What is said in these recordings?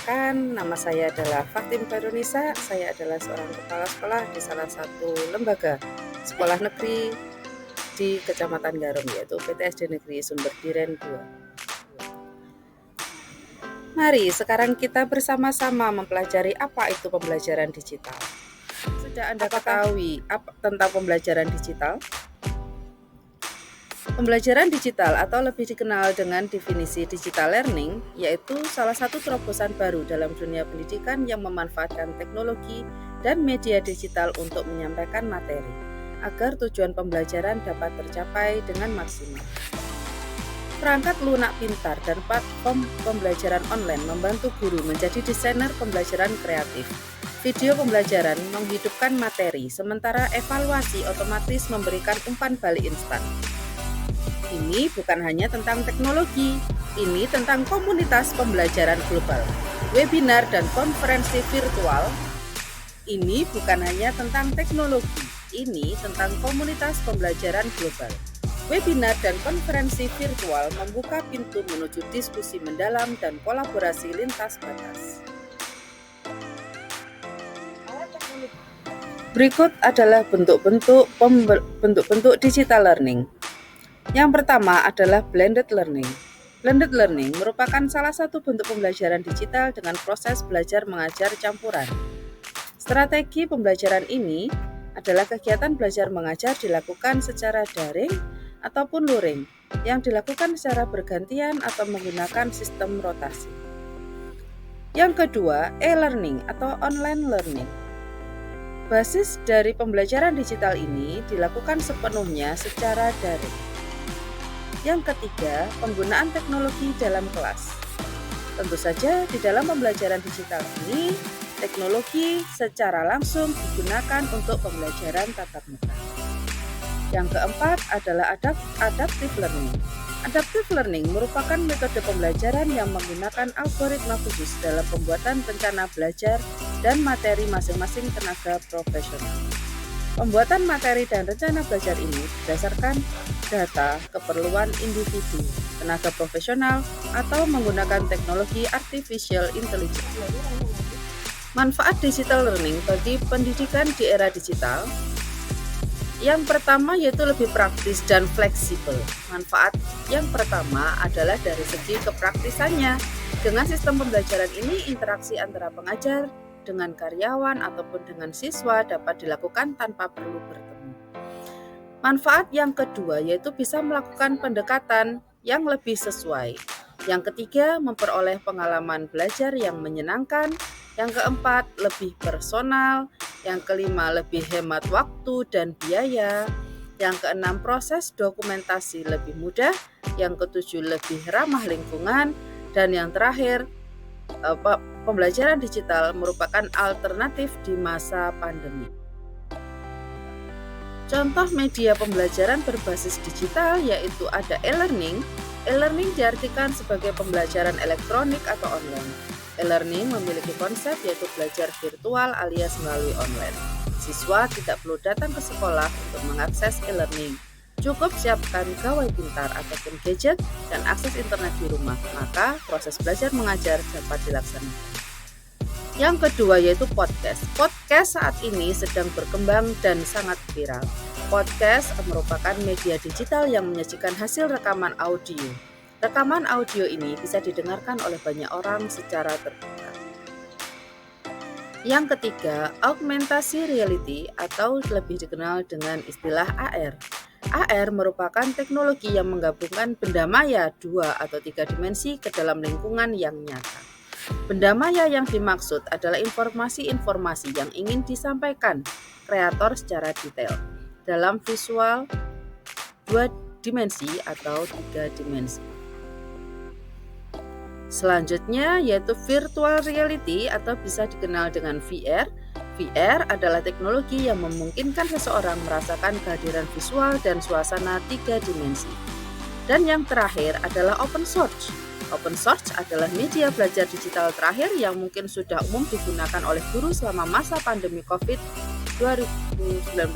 Perkenalkan, nama saya adalah Fatim Barunisa. Saya adalah seorang kepala sekolah di salah satu lembaga sekolah negeri di Kecamatan Garum, yaitu PTSD Negeri Sumber Diren 2. Mari sekarang kita bersama-sama mempelajari apa itu pembelajaran digital. Sudah Anda ketahui tentang pembelajaran digital? Pembelajaran digital atau lebih dikenal dengan definisi digital learning yaitu salah satu terobosan baru dalam dunia pendidikan yang memanfaatkan teknologi dan media digital untuk menyampaikan materi agar tujuan pembelajaran dapat tercapai dengan maksimal. Perangkat lunak pintar dan platform pembelajaran online membantu guru menjadi desainer pembelajaran kreatif. Video pembelajaran menghidupkan materi, sementara evaluasi otomatis memberikan umpan balik instan. Ini bukan hanya tentang teknologi, ini tentang komunitas pembelajaran global. Webinar dan konferensi virtual, ini bukan hanya tentang teknologi, ini tentang komunitas pembelajaran global. Webinar dan konferensi virtual membuka pintu menuju diskusi mendalam dan kolaborasi lintas batas. Berikut adalah bentuk-bentuk digital learning. Yang pertama adalah blended learning. Blended learning merupakan salah satu bentuk pembelajaran digital dengan proses belajar mengajar campuran. Strategi pembelajaran ini adalah kegiatan belajar mengajar dilakukan secara daring ataupun luring, yang dilakukan secara bergantian atau menggunakan sistem rotasi. Yang kedua, e-learning atau online learning. Basis dari pembelajaran digital ini dilakukan sepenuhnya secara daring. Yang ketiga, penggunaan teknologi dalam kelas. Tentu saja di dalam pembelajaran digital ini, teknologi secara langsung digunakan untuk pembelajaran tatap muka. Yang keempat adalah adaptive learning. Adaptive learning merupakan metode pembelajaran yang menggunakan algoritma khusus dalam pembuatan rencana belajar dan materi masing-masing tenaga profesional. Pembuatan materi dan rencana belajar ini berdasarkan data keperluan individu, tenaga profesional, atau menggunakan teknologi artificial intelligence. Manfaat digital learning bagi pendidikan di era digital. Yang pertama yaitu lebih praktis dan fleksibel. Manfaat yang pertama adalah dari segi kepraktisannya. Dengan sistem pembelajaran ini, interaksi antara pengajar dengan karyawan ataupun dengan siswa dapat dilakukan tanpa perlu bertemu. Manfaat yang kedua yaitu bisa melakukan pendekatan yang lebih sesuai. Yang ketiga, memperoleh pengalaman belajar yang menyenangkan. Yang keempat, lebih personal. Yang kelima, lebih hemat waktu dan biaya. Yang keenam, proses dokumentasi lebih mudah. Yang ketujuh, lebih ramah lingkungan. Dan yang terakhir, pembelajaran digital merupakan alternatif di masa pandemi. Contoh media pembelajaran berbasis digital yaitu ada e-learning. E-learning diartikan sebagai pembelajaran elektronik atau online. E-learning memiliki konsep yaitu belajar virtual alias melalui online. Siswa tidak perlu datang ke sekolah untuk mengakses e-learning. Cukup siapkan gawai pintar ataupun gadget dan akses internet di rumah, maka proses belajar mengajar dapat dilaksanakan. Yang kedua yaitu podcast. Podcast saat ini sedang berkembang dan sangat viral. Podcast merupakan media digital yang menyajikan hasil rekaman audio. Rekaman audio ini bisa didengarkan oleh banyak orang secara terbuka. Yang ketiga, augmentasi reality atau lebih dikenal dengan istilah AR. AR merupakan teknologi yang menggabungkan benda maya 2 atau 3 dimensi ke dalam lingkungan yang nyata. Benda maya yang dimaksud adalah informasi-informasi yang ingin disampaikan kreator secara detail dalam visual 2 dimensi atau 3 dimensi. Selanjutnya yaitu virtual reality atau bisa dikenal dengan VR. VR adalah teknologi yang memungkinkan seseorang merasakan kehadiran visual dan suasana 3 dimensi. Dan yang terakhir adalah open source. Open source adalah media belajar digital terakhir yang mungkin sudah umum digunakan oleh guru selama masa pandemi COVID-19,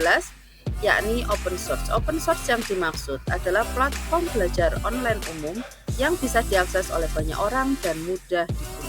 yakni open source. Open source yang dimaksud adalah platform belajar online umum yang bisa diakses oleh banyak orang dan mudah digunakan.